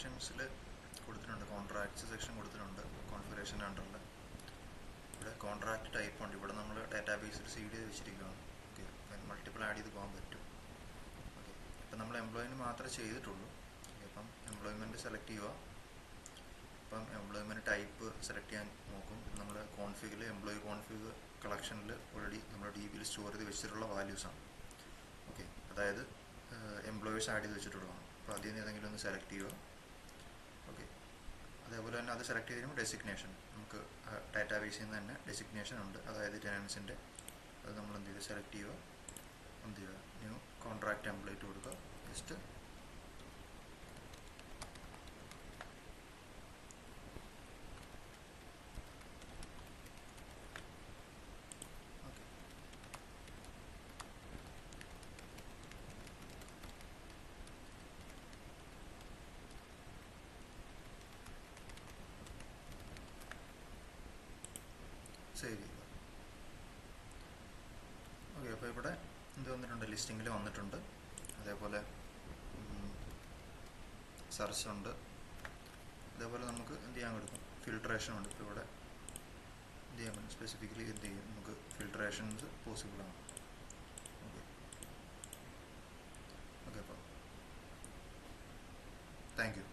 സെക്ഷൻസിൽ കൊടുത്തിട്ടുണ്ട്, contracts section കൊടുത്തിട്ടുണ്ട് configuration അണ്ടറിൽ. ഇവിടെ കോൺട്രാക്ട് ടൈപ്പ് ഉണ്ട്. ഇവിടെ നമ്മൾ ഡാറ്റാബേസിൽ സീഡ് ചെയ്ത് വെച്ചിരിക്കുകയാണ്. ഓക്കെ, മൾട്ടിപ്പിൾ ആഡ് ചെയ്ത് പോകാൻ പറ്റും. ഓക്കെ, ഇപ്പം നമ്മൾ എംപ്ലോയിന് മാത്രമേ ചെയ്തിട്ടുള്ളൂ. അപ്പം എംപ്ലോയ്മെൻറ്റ് സെലക്ട് ചെയ്യുക. അപ്പം എംപ്ലോയ്മെൻറ്റ് ടൈപ്പ് സെലക്ട് ചെയ്യാൻ നോക്കും. നമ്മൾ കോൺഫിഗിൽ എംപ്ലോയി കോൺഫിഗ് കളക്ഷനിൽ ഓൾറെഡി നമ്മൾ ഡി ബിയിൽ സ്റ്റോർ ചെയ്ത് വെച്ചിട്ടുള്ള വാല്യൂസാണ്. ഓക്കെ, അതായത് എംപ്ലോയേഴ്സ് ആഡ് ചെയ്ത് വെച്ചിട്ടുള്ളതാണ്. അപ്പോൾ അതിൽ നിന്ന് ഏതെങ്കിലും ഒന്ന് സെലക്ട് ചെയ്യുക. ഓക്കെ, അതേപോലെ തന്നെ അത് സെലക്ട് ചെയ്ത് കഴിയുമ്പോൾ ഡെസിഗ്നേഷൻ, നമുക്ക് ഡാറ്റാബേസിൽ നിന്ന് തന്നെ ഡെസിഗ്നേഷൻ ഉണ്ട്, അതായത് ടെനൻസിൻ്റെ. അത് നമ്മൾ എന്ത് ചെയ്യുക, സെലക്ട് ചെയ്യുക, എന്ത് ചെയ്യുക, ന്യൂ കോൺട്രാക്ട് ടെംപ്ലേറ്റ് കൊടുക്കുക. ജസ്റ്റ് സേവ് ചെയ്യുക. ഓക്കെ, അപ്പോൾ ഇവിടെ എന്ത് വന്നിട്ടുണ്ട്, ലിസ്റ്റിങ്ങിൽ വന്നിട്ടുണ്ട്. അതേപോലെ സെർച്ച് ഉണ്ട്. അതേപോലെ നമുക്ക് എന്ത് ചെയ്യാൻ കൊടുക്കും, ഫിൽട്രേഷൻ ഉണ്ട്. ഇപ്പോൾ ഇവിടെ എന്ത് ചെയ്യാൻ പറ്റും, സ്പെസിഫിക്കലി എന്ത് ചെയ്യും, നമുക്ക് ഫിൽട്രേഷൻസ് പോസിബിളാണ്. ഓക്കെ, ഓക്കെ, അപ്പോൾ താങ്ക് യു.